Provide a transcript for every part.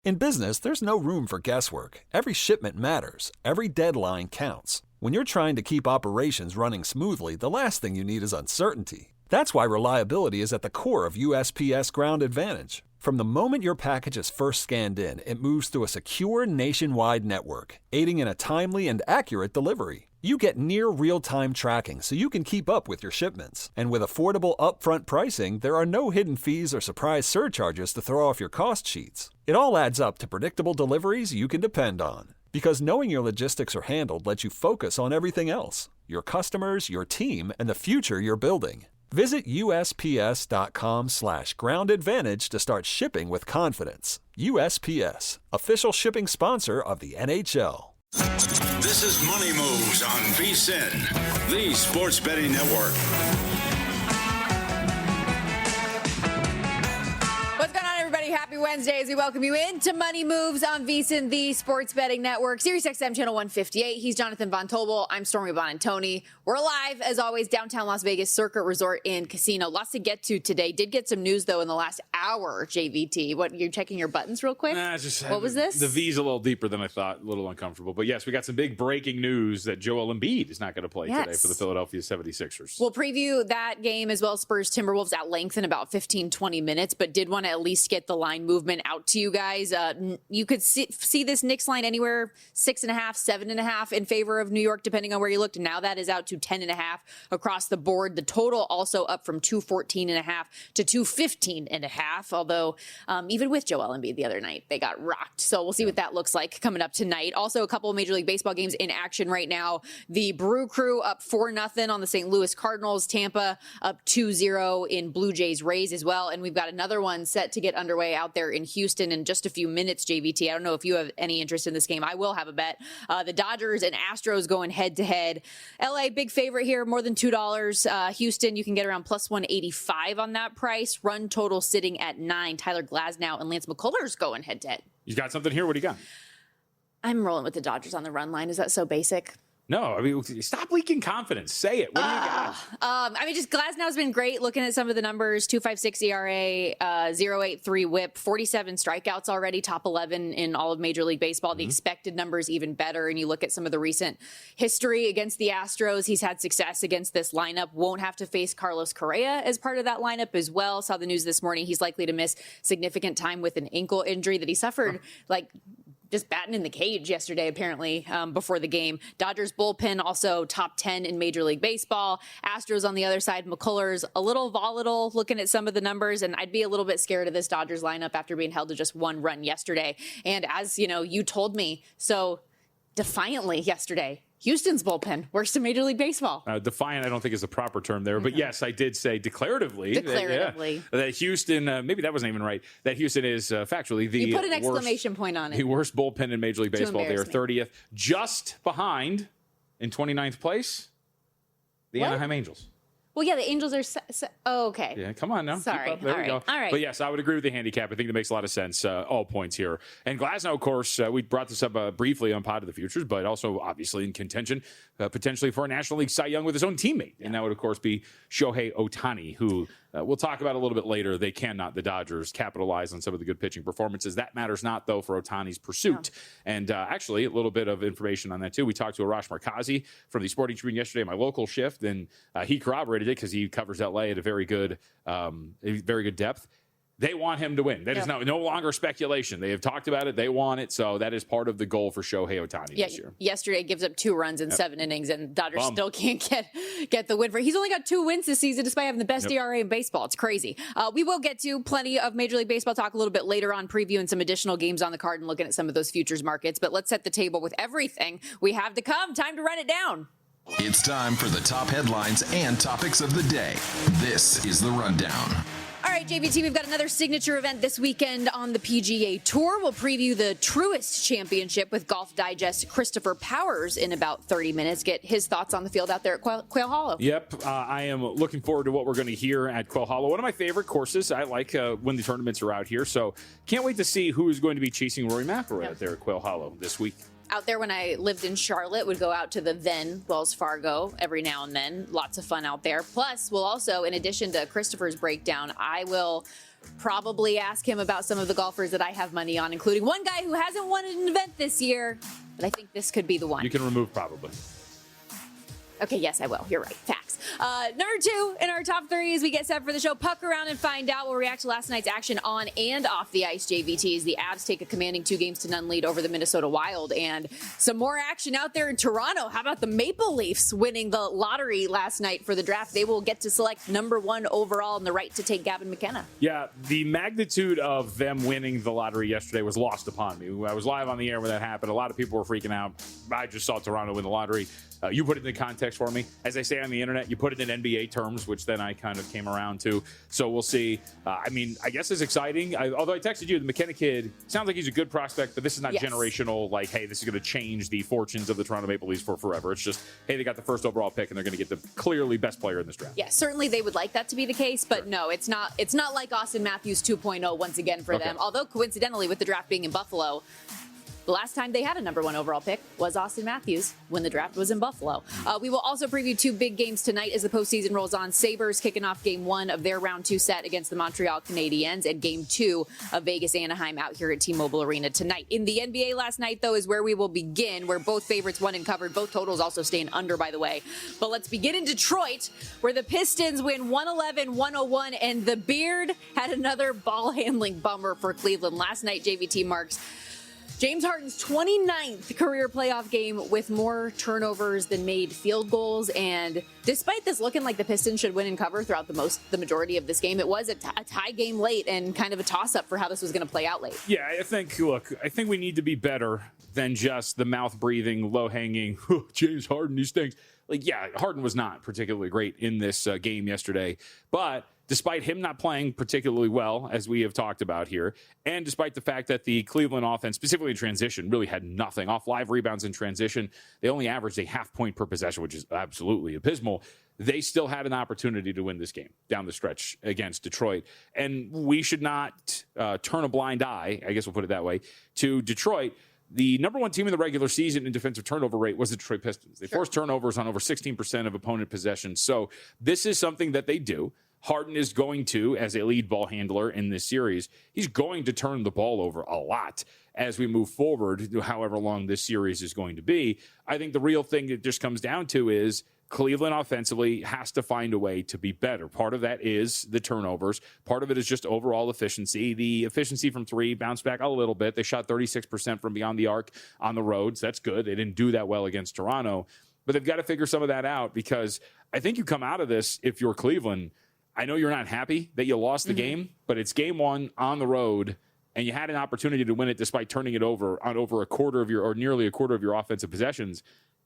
In business, there's no room for guesswork. Every shipment matters. Every deadline counts. When you're trying to keep operations running smoothly, the last thing you need is uncertainty. That's why reliability is at the core of USPS Ground Advantage. From the moment your package is first scanned in, it moves through a secure nationwide network, aiding in a timely and accurate delivery. You get near real-time tracking so you can keep up with your shipments. And with affordable upfront pricing, there are no hidden fees or surprise surcharges to throw off your cost sheets. It all adds up to predictable deliveries you can depend on. Because knowing your logistics are handled lets you focus on everything else: your customers, your team, and the future you're building. Visit USPS.com/Ground Advantage to start shipping with confidence. USPS, official shipping sponsor of the NHL. This is Money Moves on VSiN, the Sports Betting Network. What's going on, everybody? Happy Wednesday as we welcome you into Money Moves on VSiN, the Sports Betting Network, Sirius XM Channel 158. He's Jonathan Von Tobel. I'm Stormy Buonantony. We're live, as always, downtown Las Vegas Circuit Resort and Casino. Lots to get to today. Did get some news, though, in the last hour, JVT. What, you're checking your buttons real quick? What was this? The V's a little deeper than I thought, a little uncomfortable. But yes, we got some big breaking news that Joel Embiid is not going to play today for the Philadelphia 76ers. We'll preview that game as well as Spurs Timberwolves at length in about 15-20 minutes, but did want to at least get the line movement out to you guys. You could see this Knicks line anywhere 6.5, 7.5 in favor of New York, depending on where you looked. And now that is out to 10.5 across the board. The total also up from 214.5 to 215.5. Although even with Joel Embiid the other night, they got rocked. So we'll see what that looks like coming up tonight. Also, a couple of Major League Baseball games in action right now. The Brew Crew up 4-0 on the St. Louis Cardinals. Tampa up 2-0 in Blue Jays Rays as well. And we've got another one set to get underway out there in Houston in just a few minutes, JVT. I don't know if you have any interest in this game. I will have a bet. The Dodgers and Astros going head to head. LA, big favorite here, more than $2. Houston, you can get around plus 185 on that price. Run total sitting at 9. Tyler Glasnow and Lance McCullers going head to head. You got something here? What do you got? I'm rolling with the Dodgers on the run line. Is that so basic? No, I mean, stop leaking confidence. Say it. What do you got? I mean, just Glasnow's been great. Looking at some of the numbers, 2.56 ERA, 0.83 WHIP, 47 strikeouts already, top 11 in all of Major League Baseball. The expected numbers even better. And you look at some of the recent history against the Astros, he's had success against this lineup. Won't have to face Carlos Correa as part of that lineup as well. Saw the news this morning. He's likely to miss significant time with an ankle injury that he suffered, just batting in the cage yesterday, apparently, before the game. Dodgers bullpen also top 10 in Major League Baseball. Astros on the other side, McCullers a little volatile looking at some of the numbers, and I'd be a little bit scared of this Dodgers lineup after being held to just one run yesterday. And as you know, you told me so defiantly yesterday, Houston's bullpen, worst in Major League Baseball. Defiant, I don't think is the proper term there. But yes, I did say declaratively. That Houston, maybe that wasn't even right, that Houston is factually the You put an exclamation point on it. The worst bullpen in Major League Baseball. They are 30th, just behind, in 29th place, the Anaheim Angels. Well, yeah, the Angels are... okay. Yeah, come on now. Sorry. There we go. All right. But yes, I would agree with the handicap. I think that makes a lot of sense, all points here. And Glasnow, of course, we brought this up briefly on Pod of the Futures, but also obviously in contention, potentially for a National League Cy Young with his own teammate. Yeah. And that would, of course, be Shohei Ohtani, who we'll talk about a little bit later. They cannot, the Dodgers, capitalize on some of the good pitching performances. That matters not, though, for Ohtani's pursuit. Yeah. And actually, a little bit of information on that, too. We talked to Arash Markazi from the Sporting Tribune yesterday, my local shift, and he corroborated it because he covers LA at a very good depth. They want him to win. That is no longer speculation. They have talked about it. They want it. So that is part of the goal for Shohei Ohtani this year. Yesterday gives up 2 runs in 7 innings, and Dodgers still can't get the win. He's only got 2 wins this season despite having the best ERA in baseball. It's crazy. We will get to plenty of Major League Baseball talk a little bit later on, previewing some additional games on the card and looking at some of those futures markets. But let's set the table with everything we have to come. Time to run it down. It's time for the top headlines and topics of the day. This is The Rundown. All right, JVT, we've got another signature event this weekend on the PGA Tour. We'll preview the Truist Championship with Golf Digest Christopher Powers in about 30 minutes. Get his thoughts on the field out there at Quail Hollow. Yep, I am looking forward to what we're going to hear at Quail Hollow. One of my favorite courses. I like when the tournaments are out here, so can't wait to see who is going to be chasing Rory McIlroy out there at Quail Hollow this week. Out there when I lived in Charlotte, would go out to the then Wells Fargo every now and then. Lots of fun out there. Plus, we'll also, in addition to Christopher's breakdown, I will probably ask him about some of the golfers that I have money on, including one guy who hasn't won an event this year, but I think this could be the one. You can remove probably. Okay, yes, I will. You're right. Facts. Number 2 in our top 3 as we get set for the show. Puck around and find out. We'll react to last night's action on and off the ice, JVT, as the Avs take a commanding 2-0 lead over the Minnesota Wild. And some more action out there in Toronto. How about the Maple Leafs winning the lottery last night for the draft? They will get to select number 1 overall and the right to take Gavin McKenna. Yeah, the magnitude of them winning the lottery yesterday was lost upon me. I was live on the air when that happened. A lot of people were freaking out. I just saw Toronto win the lottery. You put it in context for me. As I say on the internet, you put it in NBA terms, which then I kind of came around to. So we'll see. I guess it's exciting. Although I texted you, the McKenna kid sounds like he's a good prospect, but this is not generational, like, hey, this is going to change the fortunes of the Toronto Maple Leafs for forever. It's just, hey, they got the first overall pick, and they're going to get the clearly best player in this draft. Yeah, certainly they would like that to be the case, but no, it's not. It's not like Austin Matthews 2.0 once again for them. Although, coincidentally, with the draft being in Buffalo, the last time they had a number 1 overall pick was Austin Matthews when the draft was in Buffalo. We will also preview 2 big games tonight as the postseason rolls on. Sabres kicking off game 1 of their round 2 set against the Montreal Canadiens, and game 2 of Vegas Anaheim out here at T-Mobile Arena tonight. In the NBA last night, though, is where we will begin, where both favorites won and covered. Both totals also staying under, by the way. But let's begin in Detroit, where the Pistons win 111-101, and the Beard had another ball handling bummer for Cleveland. Last night, JVT marks James Harden's 29th career playoff game with more turnovers than made field goals. And despite this looking like the Pistons should win and cover throughout the majority of this game, it was a tie game late and kind of a toss-up for how this was going to play out late. Yeah, I think we need to be better than just the mouth-breathing, low-hanging, James Harden, he stinks. Like, yeah, Harden was not particularly great in this game yesterday, but despite him not playing particularly well, as we have talked about here, and despite the fact that the Cleveland offense, specifically in transition, really had nothing. Off live rebounds in transition, they only averaged a half point per possession, which is absolutely abysmal. They still had an opportunity to win this game down the stretch against Detroit. And we should not turn a blind eye, I guess we'll put it that way, to Detroit. The number 1 team in the regular season in defensive turnover rate was the Detroit Pistons. They forced turnovers on over 16% of opponent possessions. So this is something that they do. Harden is going to, as a lead ball handler in this series, he's going to turn the ball over a lot as we move forward, however long this series is going to be. I think the real thing it just comes down to is Cleveland offensively has to find a way to be better. Part of that is the turnovers. Part of it is just overall efficiency. The efficiency from 3 bounced back a little bit. They shot 36% from beyond the arc on the road. So that's good. They didn't do that well against Toronto. But they've got to figure some of that out, because I think you come out of this, if you're Cleveland, I know you're not happy that you lost the game, but it's game 1 on the road, and you had an opportunity to win it despite turning it over on over a quarter of your, or nearly a quarter of your offensive possessions.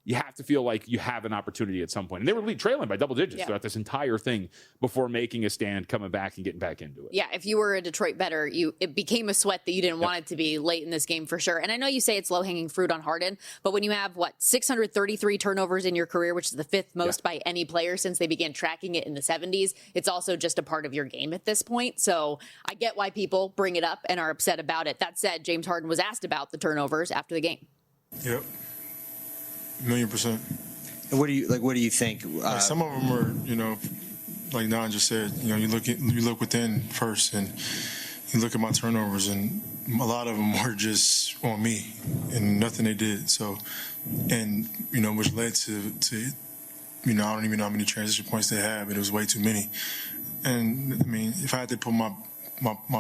You have to feel like you have an opportunity at some point. And they were trailing by double digits throughout this entire thing before making a stand, coming back, and getting back into it. Yeah, if you were a Detroit bettor, it became a sweat that you didn't want it to be late in this game for sure. And I know you say it's low-hanging fruit on Harden, but when you have, 633 turnovers in your career, which is the 5th most by any player since they began tracking it in the 70s, it's also just a part of your game at this point. So I get why people bring it up and are upset about it. That said, James Harden was asked about the turnovers after the game. Yep. 1,000,000%. And what do you think? Some of them are, like Don just said, you look within first, and you look at my turnovers, and a lot of them were just on me and nothing they did. So, and which led to I don't even know how many transition points they had, but it was way too many. And I mean, if I had to put my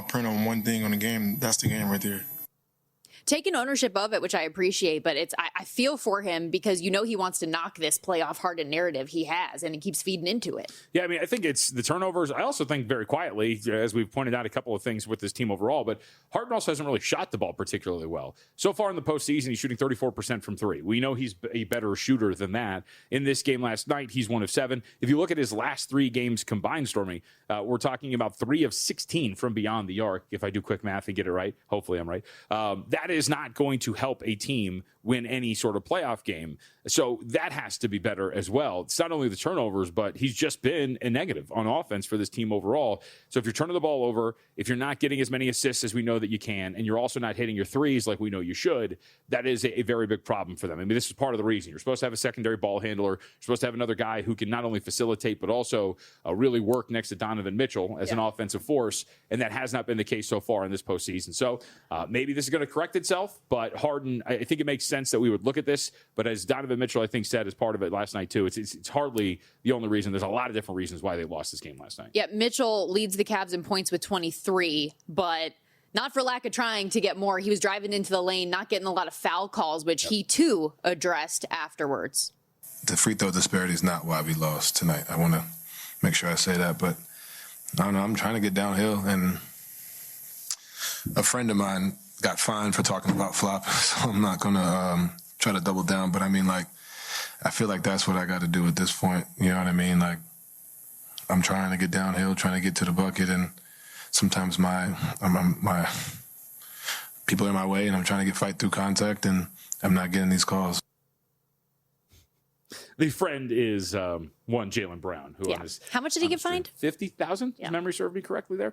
print on one thing on the game, that's the game right there. Taking ownership of it, which I appreciate, but I feel for him because he wants to knock this playoff Harden narrative he has, and he keeps feeding into it. Yeah, I mean, I think it's the turnovers. I also think very quietly, as we've pointed out a couple of things with this team overall, but Harden also hasn't really shot the ball particularly well. So far in the postseason, he's shooting 34% from 3. We know he's a better shooter than that. In this game last night, he's 1 of 7. If you look at his last 3 games combined, Stormy, we're talking about 3 of 16 from beyond the arc. If I do quick math and get it right, hopefully I'm right. That is not going to help a team win any sort of playoff game. So that has to be better as well. It's not only the turnovers, but he's just been a negative on offense for this team overall. So if you're turning the ball over, if you're not getting as many assists as we know that you can, and you're also not hitting your threes like we know you should, that is a very big problem for them. I mean, this is part of the reason. You're supposed to have a secondary ball handler. You're supposed to have another guy who can not only facilitate, but also really work next to Donovan Mitchell as an offensive force, and that has not been the case so far in this postseason. So maybe this is going to correct itself, but Harden, I think it makes sense that we would look at this. But as Donovan Mitchell, I think, said as part of it last night too, it's hardly the only reason. There's a lot of different reasons why they lost this game last night. Yeah, Mitchell leads the Cavs in points with 23, but not for lack of trying to get more. He was driving into the lane, not getting a lot of foul calls, which he too addressed afterwards. The free throw disparity is not why we lost tonight. I want to make sure I say that, but I don't know. I'm trying to get downhill, and a friend of mine got fined for talking about flop, so I'm not going to try to double down. But I mean, like, I feel like that's what I got to do at this point. You know what I mean? Like, I'm trying to get downhill, trying to get to the bucket, and sometimes my people are in my way, and I'm trying to fight through contact, and I'm not getting these calls. The friend is one Jaylen Brown, who on his, how much did he get fined? 50,000. If memory served me correctly there.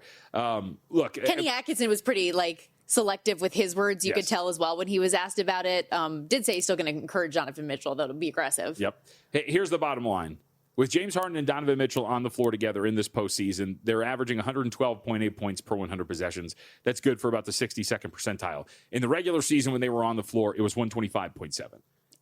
Look, Kenny Atkinson was pretty selective with his words. You could tell as well when he was asked about it. Did say he's still going to encourage Donovan Mitchell, though, to be aggressive. Yep. Hey, here's the bottom line. With James Harden and Donovan Mitchell on the floor together in this postseason, they're averaging 112.8 points per 100 possessions. That's good for about the 62nd percentile. In the regular season, when they were on the floor, it was 125.7.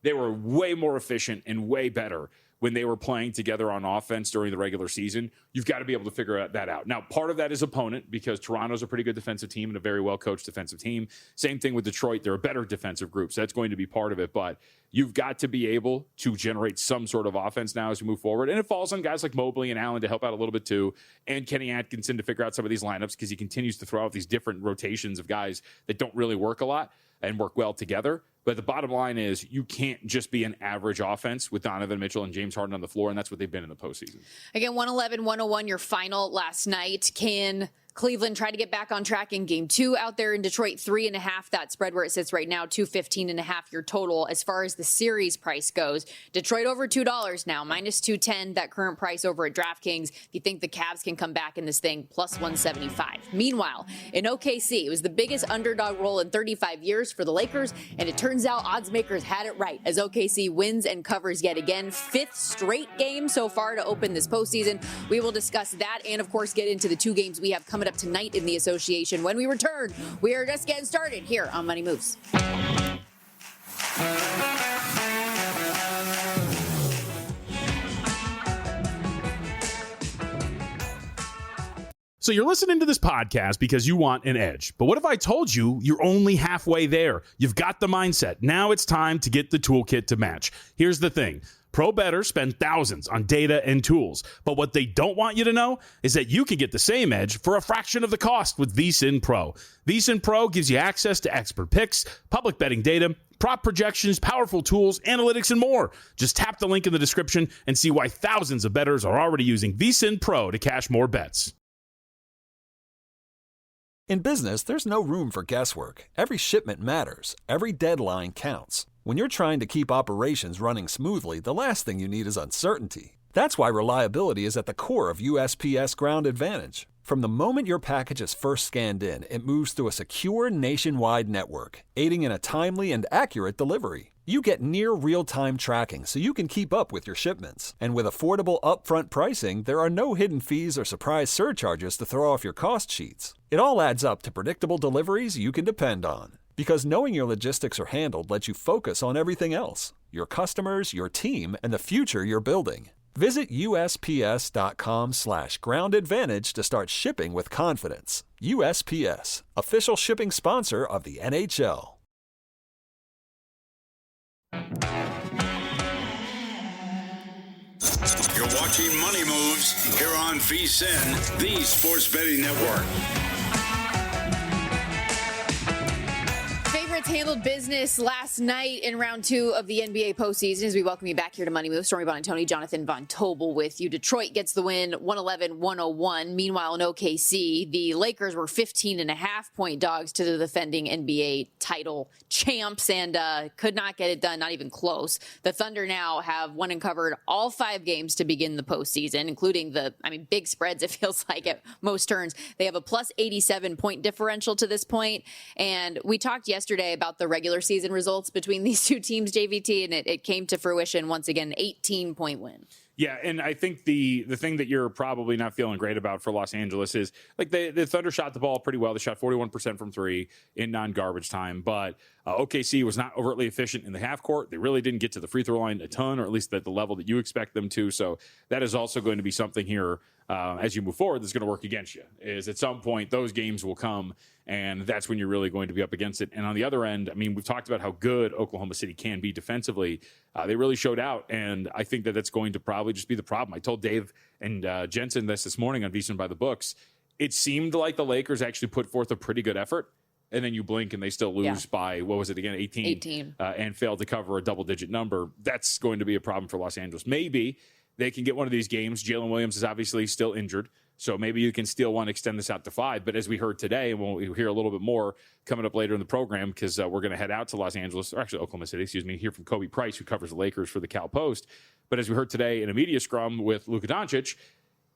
They were way more efficient and way better when they were playing together on offense during the regular season. You've got to be able to figure that out. Now, part of that is opponent, because Toronto's a pretty good defensive team and a very well-coached defensive team. Same thing with Detroit. They're a better defensive group, so that's going to be part of it. But you've got to be able to generate some sort of offense now as you move forward. And it falls on guys like Mobley and Allen to help out a little bit too, and Kenny Atkinson to figure out some of these lineups, because he continues to throw out these different rotations of guys that don't really work a lot and work well together. But the bottom line is you can't just be an average offense with Donovan Mitchell and James Harden on the floor, and that's what they've been in the postseason. Again, 111-101, your final last night. Can Cleveland try to get back on track in game 2 out there in Detroit? 3.5, that spread where it sits right now, 215.5 your total. As far as the series price goes, Detroit over $2 now, minus 210, that current price over at DraftKings. If you think the Cavs can come back in this thing, plus 175. Meanwhile, in OKC, it was the biggest underdog roll in 35 years for the Lakers, and it turns out odds makers had it right as OKC wins and covers yet again. 5th straight game so far to open this postseason. We will discuss that and, of course, get into the 2 games we have coming up tonight in the association. When we return, we are just getting started here on Money Moves. So you're listening to this podcast because you want an edge. But what if I told you you're only halfway there? You've got the mindset. Now it's time to get the toolkit to match. Here's the thing. Pro bettors spend thousands on data and tools, but what they don't want you to know is that you can get the same edge for a fraction of the cost with VSiN Pro. VSiN Pro gives you access to expert picks, public betting data, prop projections, powerful tools, analytics, and more. Just tap the link in the description and see why thousands of bettors are already using VSiN Pro to cash more bets. In business, there's no room for guesswork. Every shipment matters. Every deadline counts. When you're trying to keep operations running smoothly, the last thing you need is uncertainty. That's why reliability is at the core of USPS Ground Advantage. From the moment your package is first scanned in, it moves through a secure nationwide network, aiding in a timely and accurate delivery. You get near real-time tracking so you can keep up with your shipments. And with affordable upfront pricing, there are no hidden fees or surprise surcharges to throw off your cost sheets. It all adds up to predictable deliveries you can depend on. Because knowing your logistics are handled lets you focus on everything else: your customers, your team, and the future you're building. Visit USPS.com/Ground Advantage to start shipping with confidence. USPS, official shipping sponsor of the NHL. You're watching Money Moves here on VSiN, the sports betting network. Hornets handled business last night in round 2 of the NBA postseason as we welcome you back here to Money Moves. Stormy Buonantony, Jonathan Von Tobel with you. Detroit gets the win 111-101. Meanwhile, in OKC, the Lakers were 15.5-point dogs to the defending NBA title champs and could not get it done, not even close. The Thunder now have won and covered all 5 games to begin the postseason, including big spreads, it feels like, at most turns. They have a plus 87-point differential to this point. And we talked yesterday about the regular season results between these two teams, JVT, and it came to fruition once again, 18-point win. Yeah, and I think the thing that you're probably not feeling great about for Los Angeles is, like, the Thunder shot the ball pretty well. They shot 41% from 3 in non-garbage time, but OKC was not overtly efficient in the half court. They really didn't get to the free throw line a ton, or at least at the level that you expect them to. So that is also going to be something here as you move forward that's going to work against you, is at some point those games will come, and that's when you're really going to be up against it. And on the other end, I mean, we've talked about how good Oklahoma City can be defensively. They really showed out, and I think that that's going to probably just be the problem. I told Dave and Jensen this morning on VSiN by the Books. It seemed like the Lakers actually put forth a pretty good effort, and then you blink and they still lose by, what was it again, 18. And failed to cover a double-digit number. That's going to be a problem for Los Angeles. Maybe they can get one of these games. Jalen Williams is obviously still injured, so maybe you can steal one, extend this out to 5. But as we heard today, and we'll hear a little bit more coming up later in the program, because we're going to head out to Los Angeles, or actually Oklahoma City, hear from Kobe Price, who covers the Lakers for the Cal Post. But as we heard today in a media scrum with Luka Doncic,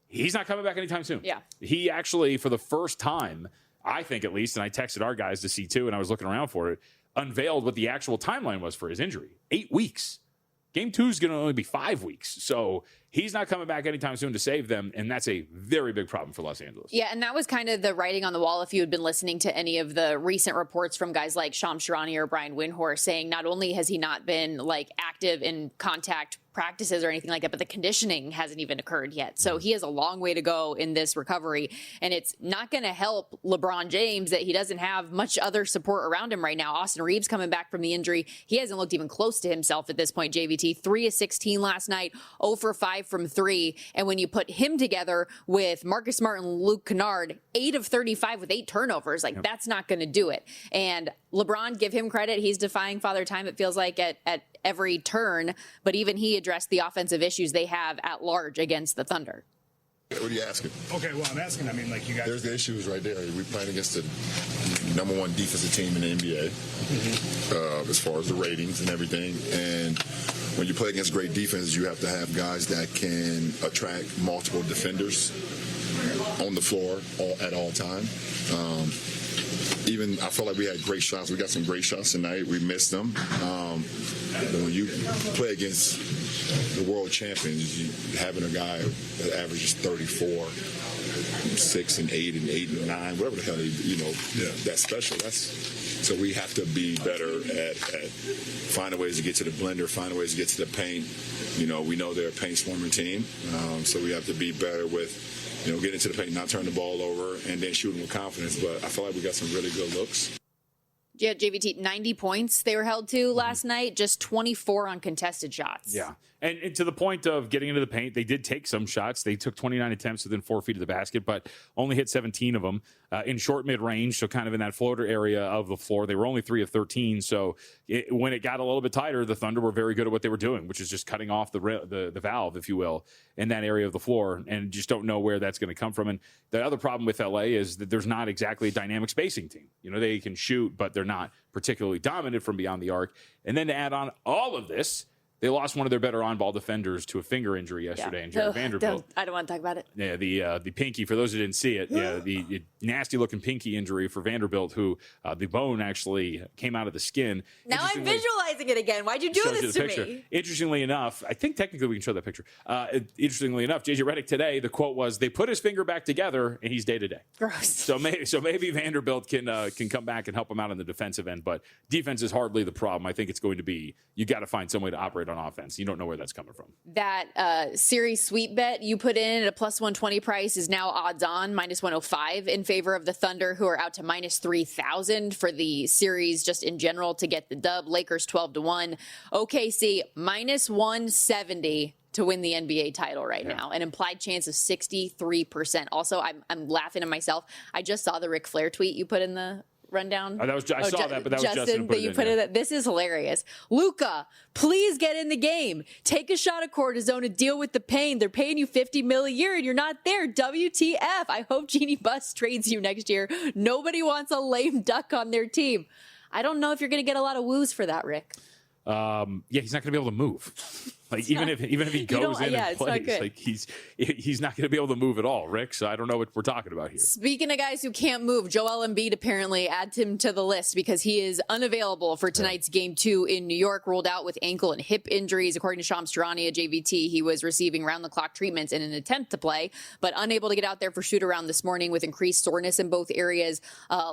he's not coming back anytime soon. Yeah. He actually, for the first time, I think at least, and I texted our guys to see too, and I was looking around for it, unveiled what the actual timeline was for his injury. 8 weeks. Game 2 is going to only be 5 weeks. So he's not coming back anytime soon to save them, and that's a very big problem for Los Angeles. Yeah, and that was kind of the writing on the wall if you had been listening to any of the recent reports from guys like Shams Charania or Brian Windhorst, saying not only has he not been active in contact practices or anything like that, but the conditioning hasn't even occurred yet. So he has a long way to go in this recovery, and it's not going to help LeBron James that he doesn't have much other support around him right now. Austin Reeves coming back from the injury. He hasn't looked even close to himself at this point, JVT. 3 of 16 last night, 0 for 5 from 3. And when you put him together with Marcus Smart and Luke Kennard, 8 of 35 with 8 turnovers, that's not going to do it. And LeBron, give him credit. He's defying Father Time, it feels like, at every turn. But even he addressed the offensive issues they have at large against the Thunder. What are you asking? Okay, well, I'm asking, you guys... There's the issues right there. We're playing against the #1 defensive team in the NBA, as far as the ratings and everything. And when you play against great defenses, you have to have guys that can attract multiple defenders on the floor at all time. Even I felt like we had great shots. We got some great shots tonight. We missed them. When you play against the world champions, having a guy that averages 34, 6 and 8 and 8 and 9, whatever the hell, that's special. So we have to be better at finding ways to get to the blender, finding ways to get to the paint. We know they're a paint swarming team, so we have to be better with get into the paint, not turn the ball over, and then shooting with confidence. But I feel like we got some really good looks. Yeah, JVT, 90 points they were held to last night, just 24 on contested shots. Yeah. And to the point of getting into the paint, they did take some shots. They took 29 attempts within 4 feet of the basket, but only hit 17 of them in short mid-range, so kind of in that floater area of the floor. They were only 3 of 13, so when it got a little bit tighter, the Thunder were very good at what they were doing, which is just cutting off the valve, if you will, in that area of the floor, and just don't know where that's going to come from. And the other problem with LA is that there's not exactly a dynamic spacing team. They can shoot, but they're not particularly dominant from beyond the arc. And then to add on all of this, they lost one of their better on-ball defenders to a finger injury yesterday in Jared Vanderbilt. I don't want to talk about it. Yeah, the pinky, for those who didn't see it, the nasty-looking pinky injury for Vanderbilt, who the bone actually came out of the skin. Now I'm visualizing it again. Why'd you do this to me? Interestingly enough, I think technically we can show that picture. Interestingly enough, J.J. Redick today, the quote was, they put his finger back together, and he's day-to-day. Gross. So maybe Vanderbilt can come back and help him out on the defensive end, but defense is hardly the problem. I think it's going to be, you got to find some way to operate on offense. You don't know where that's coming from. That series sweep bet you put in at a plus 120 price is now odds on, minus 105 in favor of the Thunder, who are out to minus 3,000 for the series just in general to get the dub. Lakers 12-1. OKC minus 170 to win the NBA title right now. An implied chance of 63%. Also, I'm laughing at myself. I just saw the Ric Flair tweet you put in the rundown? I saw that, but that was Justin. That you put it. This is hilarious. Luka, please get in the game. Take a shot at cortisone and deal with the pain. They're paying you $50 million a year and you're not there. WTF? I hope Jeannie Buss trades you next year. Nobody wants a lame duck on their team. I don't know if you're going to get a lot of woos for that, Rick. Yeah, he's not going to be able to move. Like even if he goes in and plays, like he's not going to be able to move at all, Rick. So I don't know what we're talking about here. Speaking of guys who can't move, Joel Embiid apparently adds him to the list because he is unavailable for tonight's Game 2 in New York, ruled out with ankle and hip injuries. According to Shams Charania, JVT, he was receiving round-the-clock treatments in an attempt to play, but unable to get out there for shoot-around this morning with increased soreness in both areas.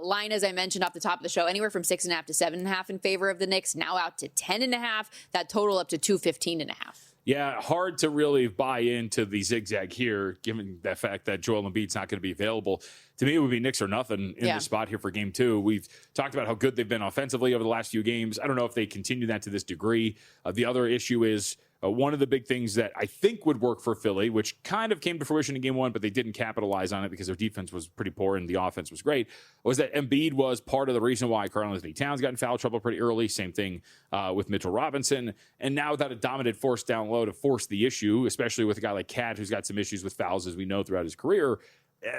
Line, as I mentioned off the top of the show, anywhere from 6.5 to 7.5 in favor of the Knicks, now out to 10.5. That total up to 215.5. Yeah, hard to really buy into the zigzag here, given the fact that Joel Embiid's not going to be available. To me, it would be Knicks or nothing in the spot here for Game 2. We've talked about how good they've been offensively over the last few games. I don't know if they continue that to this degree. The other issue is one of the big things that I think would work for Philly, which kind of came to fruition in Game 1, but they didn't capitalize on it because their defense was pretty poor and the offense was great, was that Embiid was part of the reason why Karl-Anthony Towns got in foul trouble pretty early. Same thing with Mitchell Robinson. And now without a dominant force down low to force the issue, especially with a guy like Cat who's got some issues with fouls, as we know, throughout his career,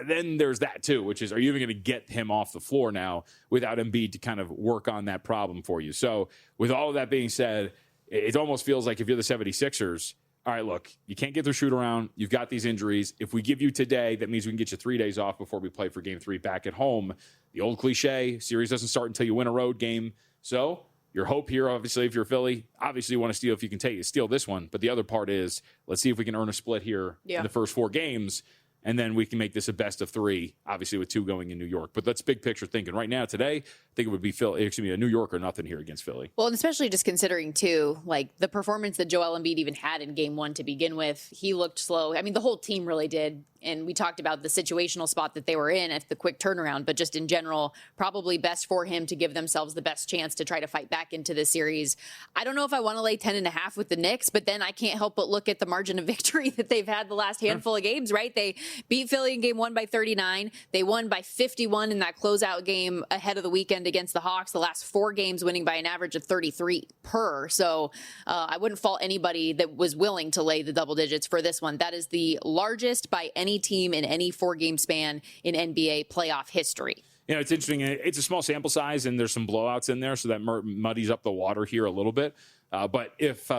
then there's that too, which is, are you even going to get him off the floor now without Embiid to kind of work on that problem for you? So with all of that being said, it almost feels like if you're the 76ers, all right, look, you can't get their shoot around. You've got these injuries. If we give you today, that means we can get you 3 days off before we play for Game 3 back at home. The old cliche, series doesn't start until you win a road game. So your hope here, obviously, if you're Philly, obviously you want to steal if you can steal this one. But the other part is, let's see if we can earn a split here in the first 4 games. And then we can make this a best of 3, obviously with 2 going in New York. But that's big picture thinking. Right now, today, I think it would be a New York or nothing here against Philly. Well, and especially just considering, too, like the performance that Joel Embiid even had in Game 1 to begin with. He looked slow. I mean, the whole team really did. And we talked about the situational spot that they were in at the quick turnaround. But just in general, probably best for him to give themselves the best chance to try to fight back into this series. I don't know if I want to lay 10.5 with the Knicks, but then I can't help but look at the margin of victory that they've had the last handful of games, right? They beat Philly in Game 1 by 39. They won by 51 in that closeout game ahead of the weekend against the Hawks. The last 4 games winning by an average of 33 per. So I wouldn't fault anybody that was willing to lay the double digits for this one. That is the largest by any team in any 4-game span in NBA playoff history. You know, it's interesting. It's a small sample size, and there's some blowouts in there, so that muddies up the water here a little bit. But if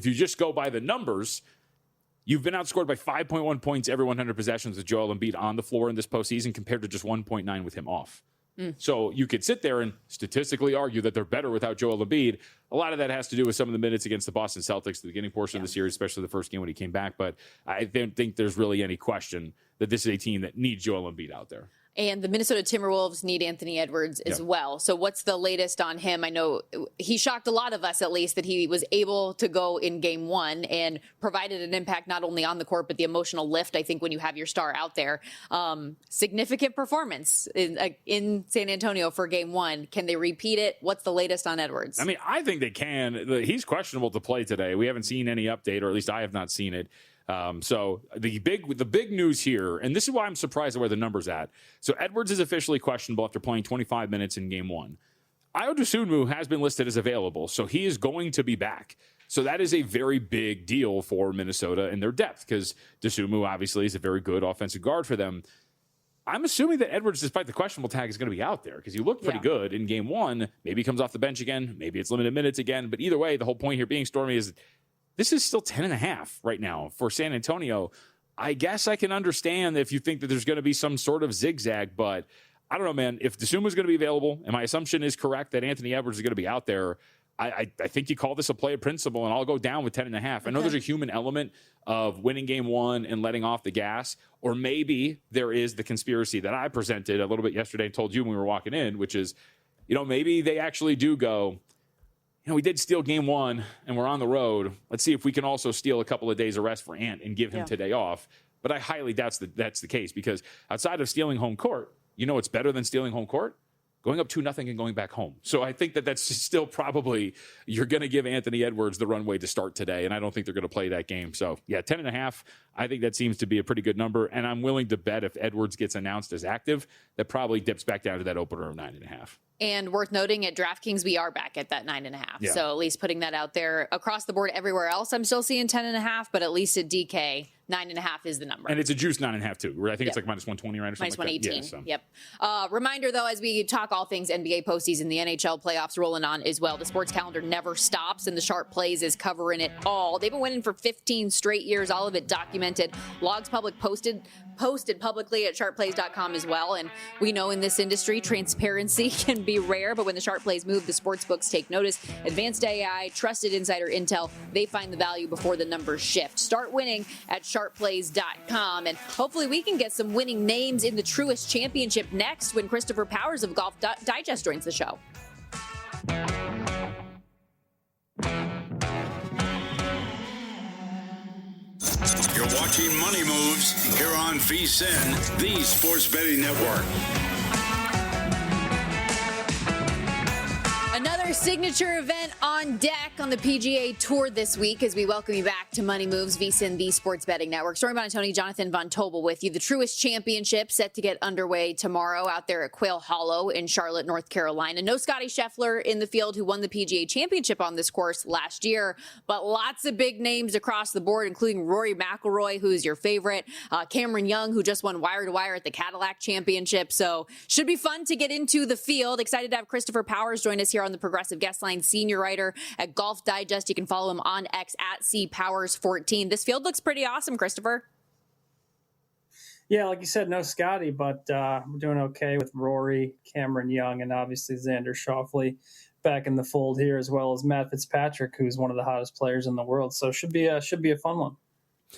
you just go by the numbers, you've been outscored by 5.1 points every 100 possessions with Joel Embiid on the floor in this postseason compared to just 1.9 with him off. So you could sit there and statistically argue that they're better without Joel Embiid. A lot of that has to do with some of the minutes against the Boston Celtics at the beginning portion of the series, especially the first game when he came back. But I don't think there's really any question that this is a team that needs Joel Embiid out there. And the Minnesota Timberwolves need Anthony Edwards as well. So what's the latest on him? I know he shocked a lot of us, at least, that he was able to go in Game 1 and provided an impact not only on the court, but the emotional lift, I think, when you have your star out there. Significant performance in San Antonio for Game 1. Can they repeat it? What's the latest on Edwards? I mean, I think they can. He's questionable to play today. We haven't seen any update, or at least I have not seen it. So the big news here, and this is why I'm surprised at where the number's at. So Edwards is officially questionable after playing 25 minutes in Game 1. Ayo Dosunmu has been listed as available, so he is going to be back. So that is a very big deal for Minnesota and their depth, because Dosunmu obviously is a very good offensive guard for them. I'm assuming that Edwards, despite the questionable tag, is going to be out there because he looked pretty good in Game 1. Maybe he comes off the bench again. Maybe it's limited minutes again. But either way, the whole point here being, Stormy, is this is still 10.5 right now for San Antonio. I guess I can understand if you think that there's going to be some sort of zigzag, but I don't know, man. If Dosunmu is going to be available, and my assumption is correct that Anthony Edwards is going to be out there, I think you call this a play of principle, and I'll go down with 10.5. I know there's a human element of winning Game 1 and letting off the gas, or maybe there is the conspiracy that I presented a little bit yesterday and told you when we were walking in, which is, maybe they actually do go, we did steal Game 1 and we're on the road. Let's see if we can also steal a couple of days of rest for Ant and give him today off. But I highly doubt that's the case, because outside of stealing home court, what's better than stealing home court? Going up 2-0 and going back home. So I think that's still probably, you're going to give Anthony Edwards the runway to start today, and I don't think they're going to play that game. So, 10.5, I think that seems to be a pretty good number, and I'm willing to bet if Edwards gets announced as active, that probably dips back down to that opener of 9.5. And worth noting, at DraftKings, we are back at that 9.5. Yeah. So at least putting that out there across the board everywhere else, I'm still seeing 10.5, but at least at DK, 9.5 is the number. And it's a juice 9.5 too. I think it's like minus 120, right? Or Minus something like 118. that. Yeah, so. Yep. Reminder, though, as we talk all things NBA postseason, the NHL playoffs rolling on as well. The sports calendar never stops, and the Sharp Plays is covering it all. They've been winning for 15 straight years, all of it documented. Logs posted publicly at sharpplays.com as well. And we know in this industry, transparency can be rare, but when the Sharp Plays move, the sports books take notice. Advanced AI, trusted insider intel, they find the value before the numbers shift. Start winning at sharpplays.com. And hopefully we can get some winning names in the Truist Championship next when Christopher Powers of Golf Digest joins the show. You're watching Money Moves here on VSiN, the Sports Betting Network. Another signature event on deck on the PGA Tour this week as we welcome you back to Money Moves, VSiN, the Sports Betting Network. Stormy, Buonantony, Jonathan Von Tobel with you. The Truist Championship set to get underway tomorrow out there at Quail Hollow in Charlotte, North Carolina. No Scotty Scheffler in the field, who won the PGA Championship on this course last year, but lots of big names across the board, including Rory McIlroy, who is your favorite, Cameron Young, who just won wire to wire at the Cadillac Championship. So should be fun to get into the field. Excited to have Christopher Powers join us here on the Progressive Guest Line, senior writer at Golf Digest. You can follow him on X at CPowers14. This field looks pretty awesome, Christopher. Yeah, like you said, no Scotty, but we're doing okay with Rory, Cameron Young, and obviously Xander Schauffele back in the fold here, as well as Matt Fitzpatrick, who's one of the hottest players in the world. So should be a fun one.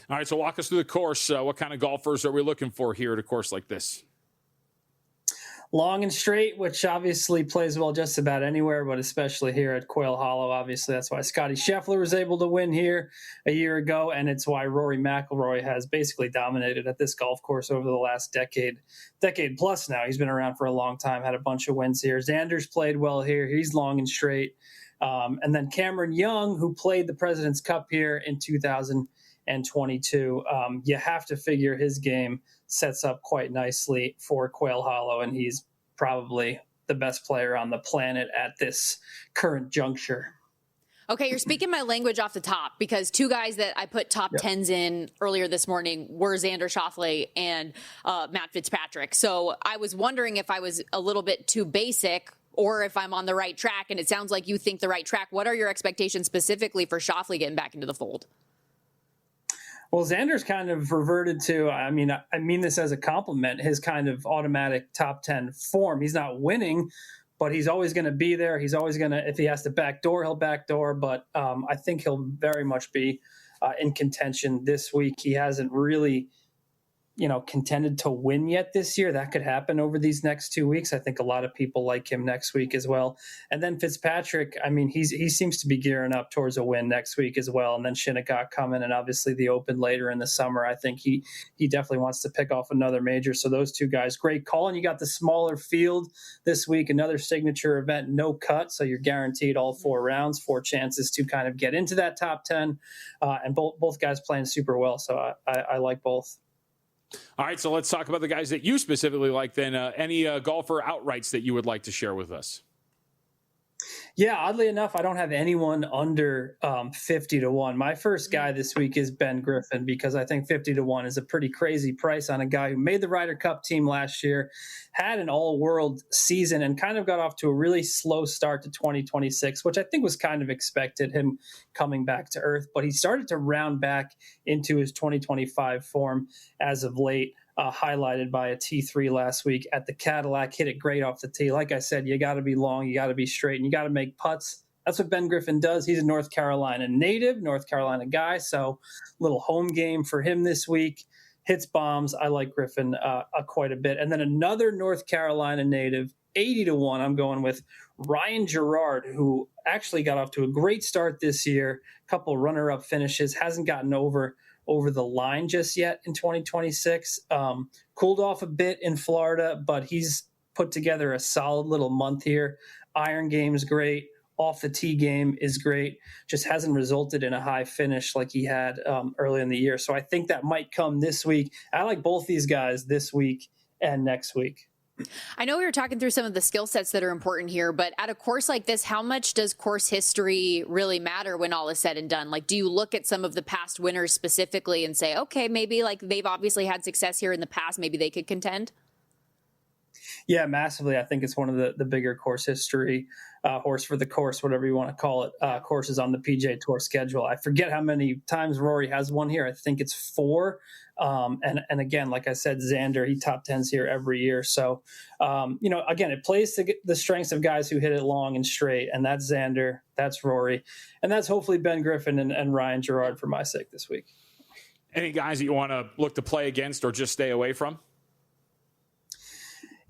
All right, so walk us through the course. What kind of golfers are we looking for here at a course like this? Long and straight, which obviously plays well just about anywhere, but especially here at Quail Hollow. Obviously, that's why Scotty Scheffler was able to win here a year ago, and it's why Rory McIlroy has basically dominated at this golf course over the last decade plus now. He's been around for a long time, had a bunch of wins here. Xander's played well here. He's long and straight. And then Cameron Young, who played the President's Cup here in 2022. You have to figure his game sets up quite nicely for Quail Hollow, and he's probably the best player on the planet at this current juncture. Okay, you're speaking my language off the top, because two guys that I put top tens in earlier this morning were Xander Schauffele and Matt Fitzpatrick. So I was wondering if I was a little bit too basic or if I'm on the right track, and it sounds like you think the right track. What are your expectations specifically for Schauffele getting back into the fold? Well, Xander's kind of reverted to, I mean this as a compliment, his kind of automatic top 10 form. He's not winning, but he's always going to be there. He's always going to, if he has to backdoor, he'll backdoor. But I think he'll very much be in contention this week. He hasn't really, contended to win yet this year. That could happen over these next 2 weeks. I think a lot of people like him next week as well. And then Fitzpatrick, he seems to be gearing up towards a win next week as well. And then Shinnecock coming, and obviously the Open later in the summer. I think he definitely wants to pick off another major. So those two guys, great call. And you got the smaller field this week, another signature event, no cut. So you're guaranteed all 4 rounds, 4 chances to kind of get into that top 10. And both guys playing super well. So I like both. All right, so let's talk about the guys that you specifically like then. Any golfer outrights that you would like to share with us? Yeah, oddly enough, I don't have anyone under 50-1. My first guy this week is Ben Griffin, because I think 50-1 is a pretty crazy price on a guy who made the Ryder Cup team last year, had an all-world season, and kind of got off to a really slow start to 2026, which I think was kind of expected, him coming back to earth. But he started to round back into his 2025 form as of late. Highlighted by a T3 last week at the Cadillac, hit it great off the tee. Like I said, you got to be long, you got to be straight, and you got to make putts. That's what Ben Griffin does. He's a North Carolina native, North Carolina guy, so little home game for him this week. Hits bombs. I like Griffin quite a bit. And then another North Carolina native, 80-1. I'm going with Ryan Gerard, who actually got off to a great start this year. A couple runner-up finishes, hasn't gotten over the line just yet in 2026. Cooled off a bit in Florida, but he's put together a solid little month here. Iron game's great. Off the tee game is great. Just hasn't resulted in a high finish like he had early in the year. So I think that might come this week. I like both these guys this week and next week. I know we were talking through some of the skill sets that are important here, but at a course like this, how much does course history really matter when all is said and done? Like, do you look at some of the past winners specifically and say, okay, maybe like they've obviously had success here in the past, maybe they could contend? Yeah, massively. I think it's one of the bigger course history, horse for the course, whatever you want to call it, courses on the PGA Tour schedule. I forget how many times Rory has won here. I think it's 4. And again, like I said, Xander, he top 10s here every year. So, again, it plays to the strengths of guys who hit it long and straight. And that's Xander, that's Rory, and that's hopefully Ben Griffin and Ryan Gerard for my sake this week. Any guys that you want to look to play against or just stay away from?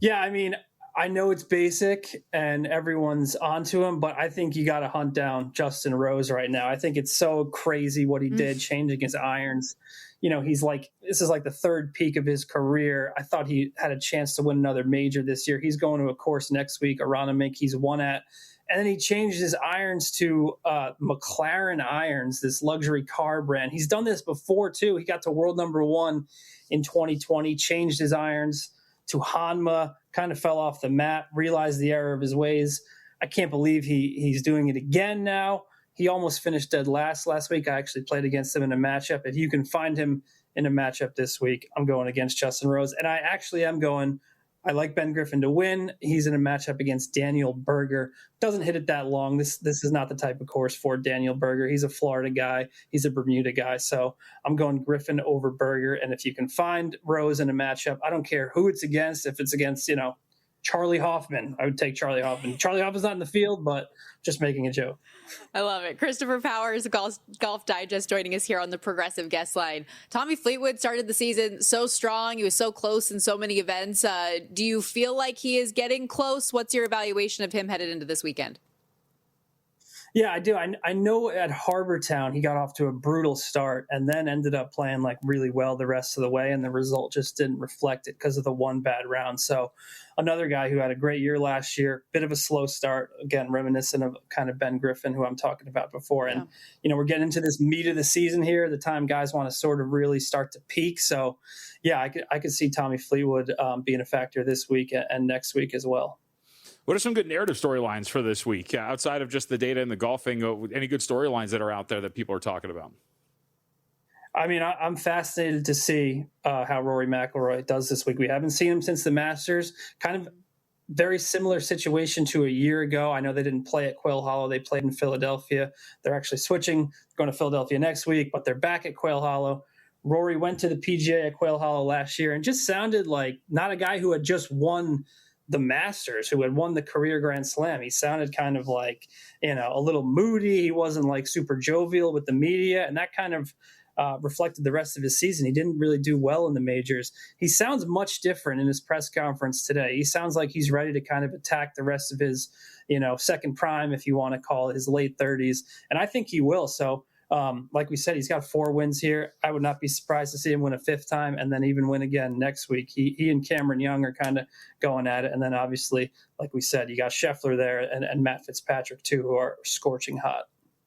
Yeah, I mean, I know it's basic and everyone's onto him, but I think you got to hunt down Justin Rose right now. I think it's so crazy what he did changing his irons. He's like, this is like the third peak of his career. I thought he had a chance to win another major this year. He's going to a course next week, Aronimink, he's won at. And then he changed his irons to McLaren irons, this luxury car brand. He's done this before, too. He got to world number 1 in 2020, changed his irons to Hanma, kind of fell off the map, realized the error of his ways. I can't believe he's doing it again now. He almost finished dead last week. I actually played against him in a matchup. If you can find him in a matchup this week, I'm going against Justin Rose. And I actually am going, I like Ben Griffin to win. He's in a matchup against Daniel Berger. Doesn't hit it that long. This is not the type of course for Daniel Berger. He's a Florida guy. He's a Bermuda guy. So I'm going Griffin over Berger. And if you can find Rose in a matchup, I don't care who it's against. If it's against, Charlie Hoffman, I would take Charlie Hoffman. Charlie Hoffman's not in the field, but just making a joke. I love it. Christopher Powers, Golf Digest, joining us here on the Progressive Guest Line. Tommy Fleetwood started the season so strong. He was so close in so many events. Do you feel like he is getting close? What's your evaluation of him headed into this weekend? Yeah, I do. I know at Harbour Town, he got off to a brutal start and then ended up playing like really well the rest of the way. And the result just didn't reflect it because of the one bad round. So another guy who had a great year last year, bit of a slow start, again, reminiscent of kind of Ben Griffin, who I'm talking about before. And, we're getting into this meat of the season here, the time guys want to sort of really start to peak. So, yeah, I could see Tommy Fleetwood being a factor this week and next week as well. What are some good narrative storylines for this week outside of just the data and the golfing? Any good storylines that are out there that people are talking about? I mean, I'm fascinated to see how Rory McIlroy does this week. We haven't seen him since the Masters. Kind of very similar situation to a year ago. I know they didn't play at Quail Hollow. They played in Philadelphia. They're actually switching, going to Philadelphia next week, but they're back at Quail Hollow. Rory went to the PGA at Quail Hollow last year and just sounded like not a guy who had just won the Masters, who had won the career Grand Slam. He sounded kind of like, a little moody. He wasn't like super jovial with the media, and that kind of reflected the rest of his season. He didn't really do well in the majors. He sounds much different in his press conference today. He sounds like he's ready to kind of attack the rest of his, second prime, if you want to call it, his late 30s. And I think he will. So, like we said, he's got 4 wins here. I would not be surprised to see him win a 5th time and then even win again next week. He and Cameron Young are kind of going at it. And then obviously, like we said, you got Scheffler there and Matt Fitzpatrick too, who are scorching hot.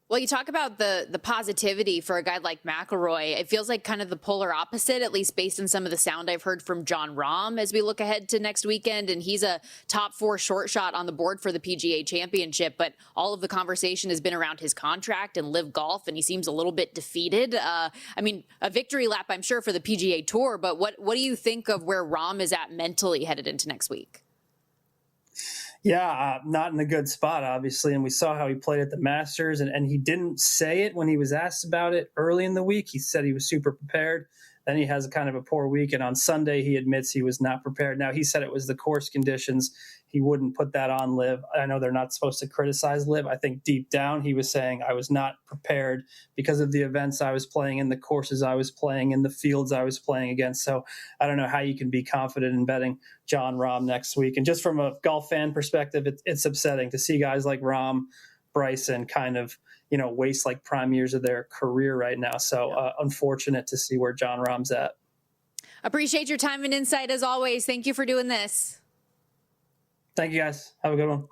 Well, you talk about the positivity for a guy like McIlroy. It feels like kind of the polar opposite, at least based on some of the sound I've heard from Jon Rahm as we look ahead to next weekend. And he's a top 4 short shot on the board for the PGA Championship. But all of the conversation has been around his contract and Live Golf, and he seems a little bit defeated. A victory lap, I'm sure, for the PGA Tour. But what do you think of where Rahm is at mentally headed into next week? Yeah, not in a good spot, obviously. And we saw how he played at the Masters, and he didn't say it when he was asked about it early in the week. He said he was super prepared. Then he has kind of a poor week. And on Sunday, he admits he was not prepared. Now, he said it was the course conditions. He wouldn't put that on Liv. I know they're not supposed to criticize Liv. I think deep down he was saying I was not prepared because of the events I was playing in, the courses I was playing in, the fields I was playing against. So I don't know how you can be confident in betting Jon Rahm next week. And just from a golf fan perspective, it's upsetting to see guys like Rahm, Bryson kind of, waste like prime years of their career right now. So unfortunate to see where Jon Rahm's at. Appreciate your time and insight as always. Thank you for doing this. Thank you, guys. Have a good one.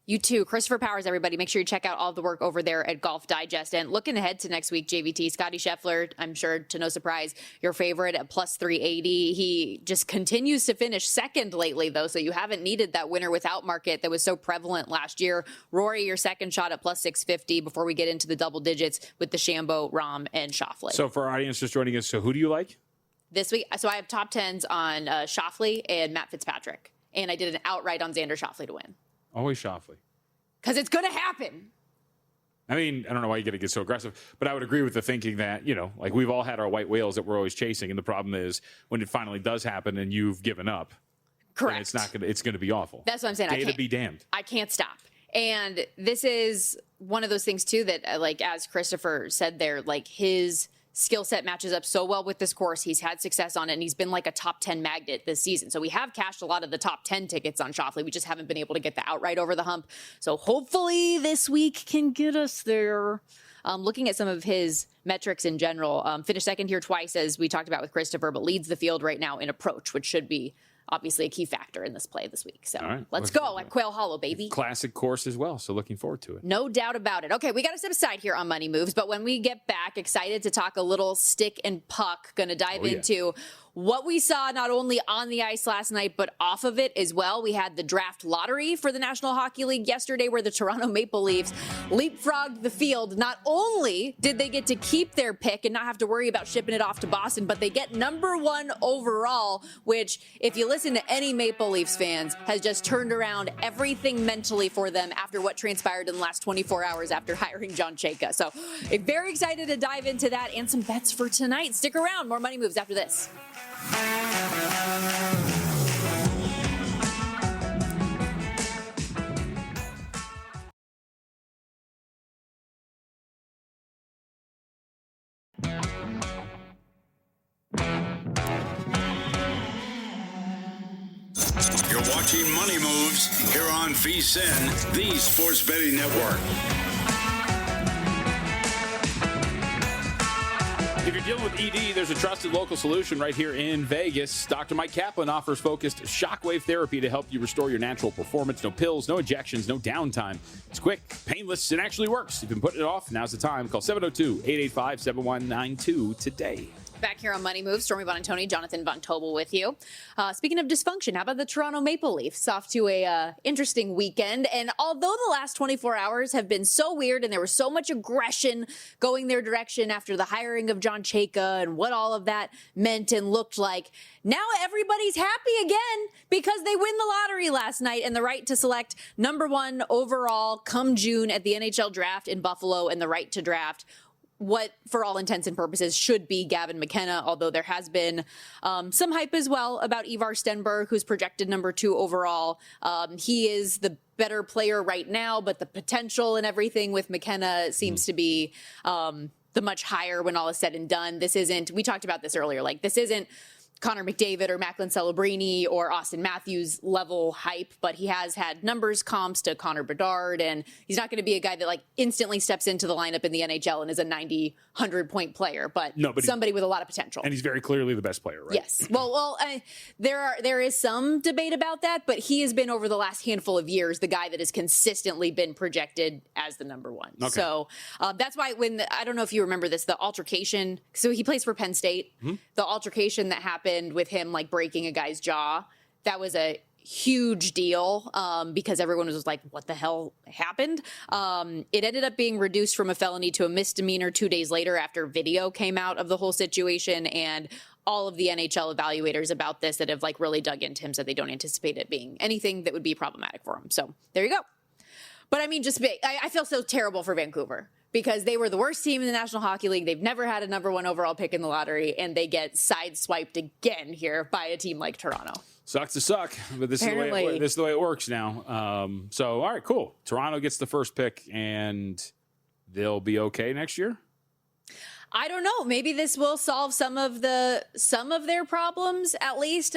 You too. Christopher Powers, everybody. Make sure you check out all the work over there at Golf Digest. And looking ahead to next week, JVT, Scotty Scheffler, I'm sure to no surprise, your favorite at plus 380. He just continues to finish second lately, though, so you haven't needed that winner without market that was so prevalent last year. Rory, your second shot at plus 650 before we get into the double digits with the Shambo, Rahm, and Schauffele. So for our audience just joining us, so who do you like? This week, so I have top 10s on Schauffele and Matt Fitzpatrick. And I did an outright on Xander Schauffele to win. Always Schauffele. Because it's going to happen. I mean, I don't know why you got to get so aggressive, but I would agree with the thinking that, like we've all had our white whales that we're always chasing. And the problem is when it finally does happen and you've given up. Correct. It's going to be awful. That's what I'm saying. Data be damned. I can't stop. And this is one of those things too that like, as Christopher said there, like his skill set matches up so well with this course. He's had success on it, and he's been like a top 10 magnet this season. So we have cashed a lot of the top 10 tickets on Schauffele. We just haven't been able to get the outright over the hump. So hopefully this week can get us there. Looking at some of his metrics in general, finished second here twice, as we talked about with Christopher, but leads the field right now in approach, which should be obviously a key factor in this play this week. So let's go at Quail Hollow, baby. Classic course as well. So looking forward to it. No doubt about it. Okay, we got to step aside here on Money Moves, but when we get back, excited to talk a little stick and puck. Going to dive into what we saw not only on the ice last night, but off of it as well. We had the draft lottery for the National Hockey League yesterday where the Toronto Maple Leafs leapfrogged the field. Not only did they get to keep their pick and not have to worry about shipping it off to Boston, but they get number 1 overall, which if you listen to any Maple Leafs fans has just turned around everything mentally for them after what transpired in the last 24 hours after hiring John Chayka. So very excited to dive into that and some bets for tonight. Stick around. More Money Moves after this. You're watching Money Moves here on VSiN, the Sports Betting Network. If you're dealing with ED, there's a trusted local solution right here in Vegas. Dr. Mike Kaplan offers focused shockwave therapy to help you restore your natural performance. No pills, no injections, no downtime. It's quick, painless, and actually works. You've been putting it off. Now's the time. Call 702-885-7192 today. Back here on Money Moves, Stormy Buonantony, Jonathan Von Tobel with you. Speaking of dysfunction, how about the Toronto Maple Leafs? Off to a interesting weekend. And although the last 24 hours have been so weird and there was so much aggression going their direction after the hiring of John Chayka and what all of that meant and looked like, now everybody's happy again because they win the lottery last night and the right to select number 1 overall come June at the NHL draft in Buffalo and the right to draft what, for all intents and purposes, should be Gavin McKenna, although there has been some hype as well about Ivar Stenberg, who's projected number 2 overall. He is the better player right now, but the potential and everything with McKenna seems to be the much higher when all is said and done. This isn't, we talked about this earlier, like this isn't Connor McDavid or Macklin Celebrini or Austin Matthews level hype, but he has had numbers comps to Connor Bedard, and he's not going to be a guy that like instantly steps into the lineup in the NHL and is a 90, 100-point player, but somebody with a lot of potential. And he's very clearly the best player, right? Yes. Well, there is some debate about that, but he has been over the last handful of years the guy that has consistently been projected as the number 1. Okay. So that's why I don't know if you remember this, the altercation. So he plays for Penn State. Mm-hmm. The altercation that happened with him like breaking a guy's jaw, that was a huge deal because everyone was like, what the hell happened? It ended up being reduced from a felony to a misdemeanor 2 days later after video came out of the whole situation, and all of the NHL evaluators about this that have like really dug into him said they don't anticipate it being anything that would be problematic for him. So there you go. But I mean, I feel so terrible for Vancouver because they were the worst team in the National Hockey League. They've never had a number 1 overall pick in the lottery, and they get sideswiped again here by a team like Toronto. Sucks to suck, but this is the way it works now. So, all right, cool. Toronto gets the first pick, and they'll be okay next year? I don't know. Maybe this will solve some of their problems, at least.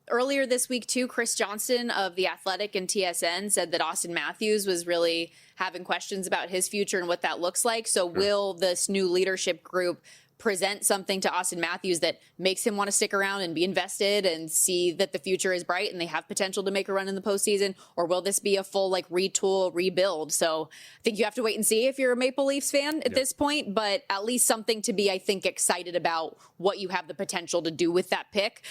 Earlier this week, too, Chris Johnston of The Athletic and TSN said that Austin Matthews was really having questions about his future and what that looks like. So will this new leadership group present something to Austin Matthews that makes him want to stick around and be invested and see that the future is bright and they have potential to make a run in the postseason? Or will this be a full retool, rebuild? So I think you have to wait and see if you're a Maple Leafs fan at this point, but at least something to be, I think, excited about what you have the potential to do with that pick.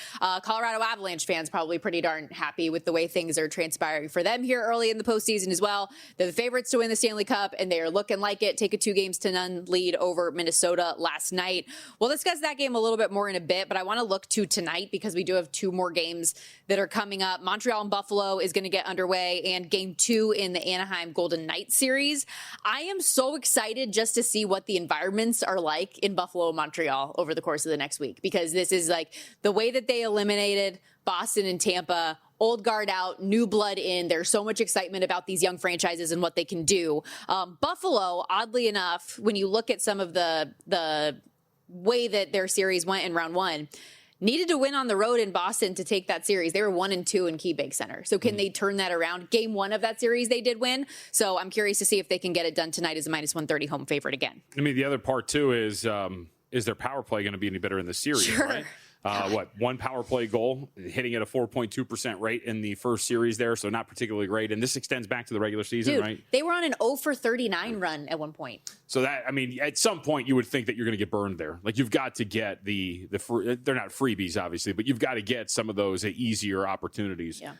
Colorado Avalanche fans probably pretty darn happy with the way things are transpiring for them here early in the postseason as well. They're the favorites to win the Stanley Cup, and they are looking like it. Take a 2-0 lead over Minnesota last night. We'll discuss that game a little bit more in a bit, but I want to look to tonight because we do have 2 more games that are coming up. Montreal and Buffalo is going to get underway, and game 2 in the Anaheim Golden Knights series. I am so excited just to see what the environments are like in Buffalo and Montreal over the course of the next week, because this is the way that they eliminated Boston and Tampa. Old guard out, new blood in. There's so much excitement about these young franchises and what they can do. Buffalo, oddly enough, when you look at some of the way that their series went in round 1, needed to win on the road in Boston to take that series. They were 1-2 in KeyBank Center. So can they turn that around? Game 1 of that series, they did win. So I'm curious to see if they can get it done tonight as a -130 home favorite again. I mean, the other part too is their power play going to be any better in the series? Sure. Right? One power play goal, hitting at a 4.2% rate in the first series there, so not particularly great. And this extends back to the regular season, Dude, right? They were on an 0-for-39 run at one point. So that, I mean, at some point you would think that you're going to get burned there. You've got to get they're not freebies, obviously, but you've got to get some of those easier opportunities. Yeah.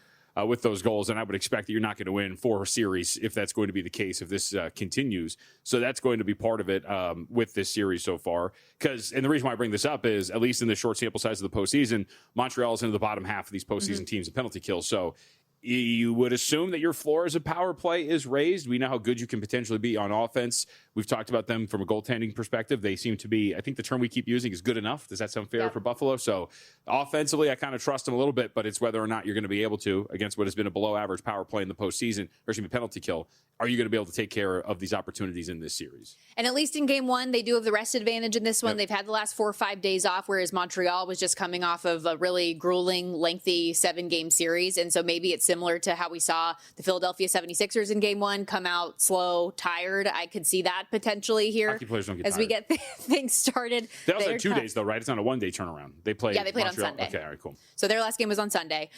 With those goals, and I would expect that you're not going to win 4 series if that's going to be the case, if this continues. So that's going to be part of it with this series so far. And the reason why I bring this up is, at least in the short sample size of the postseason, Montreal is into the bottom half of these postseason teams in penalty kills. So you would assume that your floor as a power play is raised. We know how good you can potentially be on offense. We've talked about them from a goaltending perspective. They seem to be, I think the term we keep using is good enough. Does that sound fair for Buffalo? So offensively, I kind of trust them a little bit, but it's whether or not you're going to be able to, against what has been a below average power play in the postseason, or excuse me, penalty kill, are you going to be able to take care of these opportunities in this series? And at least in game 1, they do have the rest advantage in this one. Yep. They've had the last 4 or 5 days off, whereas Montreal was just coming off of a really grueling, lengthy 7-game series. And so maybe it's similar to how we saw the Philadelphia 76ers in game 1 come out slow, tired. I could see that potentially here hockey players don't get as tired. we get things started. They also had 2 days, though, right? It's not a 1-day turnaround. They played Montreal on Sunday. Okay, all right, cool. So their last game was on Sunday.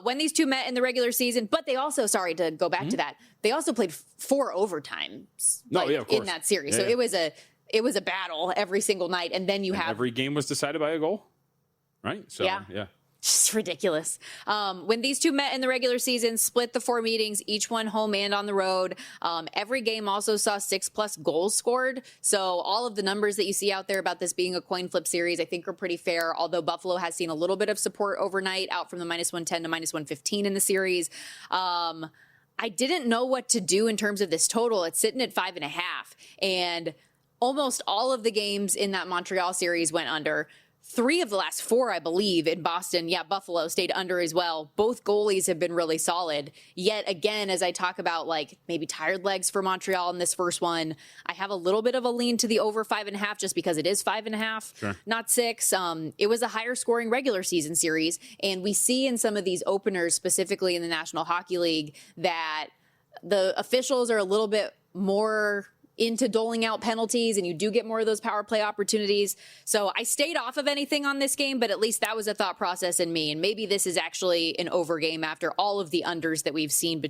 When these two met in the regular season, but they also, sorry to go back to that, they also played 4 overtimes in that series. So it was a battle every single night, and then every game was decided by a goal, right? So yeah. Just ridiculous. When these two met in the regular season, split the 4 meetings, each one home and on the road. Every game also saw 6+ goals scored. So all of the numbers that you see out there about this being a coin flip series, I think are pretty fair. Although Buffalo has seen a little bit of support overnight, out from the -110 to -115 in the series. I didn't know what to do in terms of this total. It's sitting at 5.5, and almost all of the games in that Montreal series went under. 3 of the last 4, I believe, in Boston. Yeah, Buffalo stayed under as well. Both goalies have been really solid. Yet again, as I talk about maybe tired legs for Montreal in this first one, I have a little bit of a lean to the over 5.5 just because it is 5.5, not 6. It was a higher scoring regular season series. And we see in some of these openers, specifically in the National Hockey League, that the officials are a little bit more into doling out penalties, and you do get more of those power play opportunities. So I stayed off of anything on this game, but at least that was a thought process in me. And maybe this is actually an over game after all of the unders that we've seen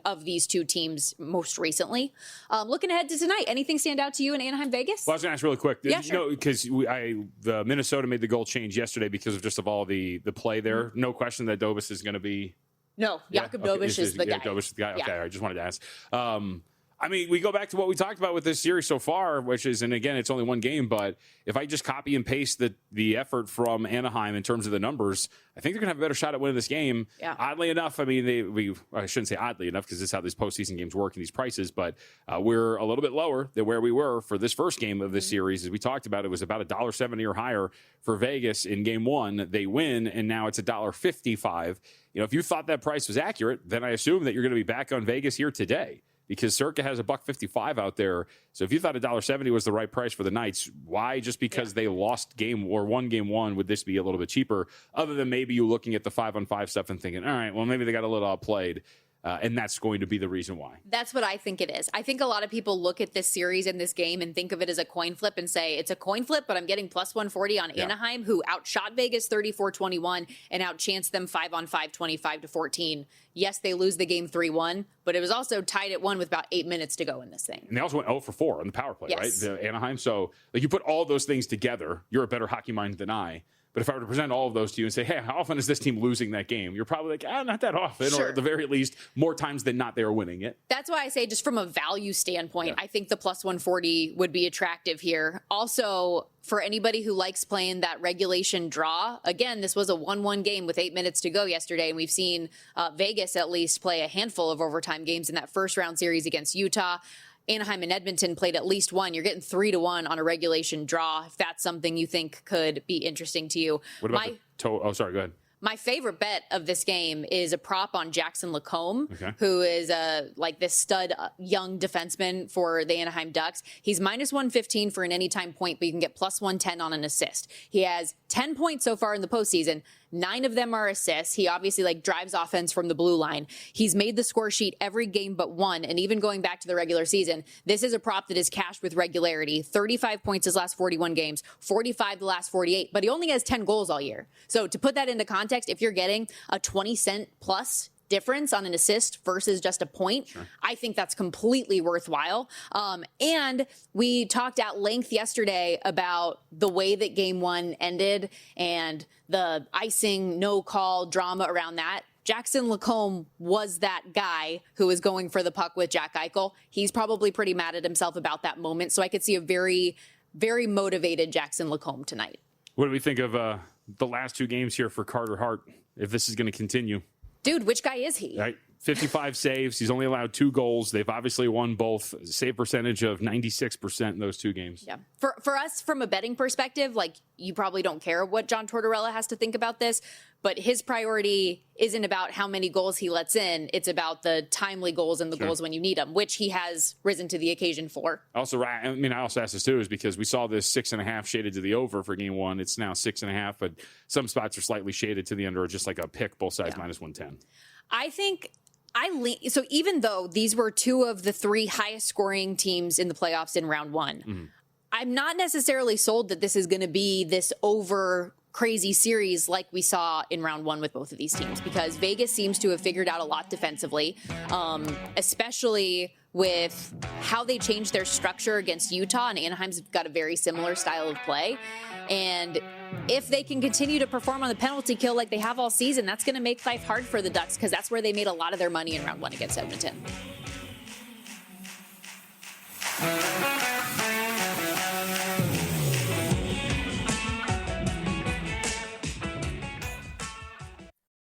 of these two teams most recently. Looking ahead to tonight, anything stand out to you in Anaheim, Vegas? Well, I was going to ask really quick. Yeah, sure. Because the Minnesota made the goal change yesterday because of all the play there. Mm-hmm. No question that Dobis is going to be. No, Jakub Dobis is the guy. Dobis is the guy. Yeah. Okay, I just wanted to ask. We go back to what we talked about with this series so far, which is, and again, it's only 1 game, but if I just copy and paste the effort from Anaheim in terms of the numbers, I think they're going to have a better shot at winning this game. Yeah. Oddly enough, I shouldn't say oddly enough because this is how these postseason games work and these prices, but we're a little bit lower than where we were for this first game of this series. As we talked about, it was about $1.70 or higher for Vegas in game 1. They win, and now it's $1.55. If you thought that price was accurate, then I assume that you're going to be back on Vegas here today, because Circa has $1.55 out there. So if you thought $1.70 was the right price for the Knights, why, just because they lost won game 1, would this be a little bit cheaper? Other than maybe you looking at the 5-on-5 stuff and thinking, all right, well, maybe they got a little outplayed. And that's going to be the reason why. That's what I think it is. I think a lot of people look at this series and this game and think of it as a coin flip and say, it's a coin flip, but I'm getting plus 140 on Anaheim, who outshot Vegas 34-21 and outchanced them 5-on-5, 25-14. Yes, they lose the game 3-1, but it was also tied at 1 with about 8 minutes to go in this thing. And they also went 0 for 4 on the power play, Yes. right? The Anaheim. So you put all those things together, you're a better hockey mind than I. But if I were to present all of those to you and say, hey, how often is this team losing that game? You're probably like, not that often. Sure. Or at the very least, more times than not, they are winning it. That's why I say just from a value standpoint, I think the plus 140 would be attractive here. Also, for anybody who likes playing that regulation draw, again, this was a 1-1 game with 8 minutes to go yesterday. And we've seen Vegas at least play a handful of overtime games in that first round series against Utah. Anaheim and Edmonton played at least one. You're getting 3-1 on a regulation draw. If that's something you think could be interesting to you. What about oh, sorry, go ahead. My favorite bet of this game is a prop on Jackson Lacombe, who is like this stud young defenseman for the Anaheim Ducks. He's minus 115 for an anytime point, but you can get plus 110 on an assist. He has 10 points so far in the postseason. 9 of them are assists. He obviously drives offense from the blue line. He's made the score sheet every game but one. And even going back to the regular season, this is a prop that is cashed with regularity. 35 points his last 41 games, 45 the last 48, but he only has 10 goals all year. So to put that into context, if you're getting a 20-cent plus difference on an assist versus just a point, I think that's completely worthwhile. And we talked at length yesterday about the way that game 1 ended and the icing, no call drama around that. Jackson Lacombe was that guy who was going for the puck with Jack Eichel. He's probably pretty mad at himself about that moment. So I could see a very, very motivated Jackson Lacombe tonight. What do we think of the last 2 games here for Carter Hart, if this is going to continue? Dude, which guy is he? Right. 55 saves. He's only allowed 2 goals. They've obviously won both. Save percentage of 96% in those 2 games. Yeah. For us, from a betting perspective, you probably don't care what John Tortorella has to think about this, but his priority isn't about how many goals he lets in. It's about the timely goals and the goals when you need them, which he has risen to the occasion for. I also asked this too, is because we saw this 6.5 shaded to the over for game 1. It's now 6.5, but some spots are slightly shaded to the under, just like a pick, both sides minus 110. I think so even though these were 2 of the 3 highest scoring teams in the playoffs in round 1, I'm not necessarily sold that this is going to be this over crazy series like we saw in round 1 with both of these teams, because Vegas seems to have figured out a lot defensively, especially with how they changed their structure against Utah, and Anaheim's got a very similar style of play. And if they can continue to perform on the penalty kill like they have all season, that's going to make life hard for the Ducks, because that's where they made a lot of their money in round 1 against Edmonton.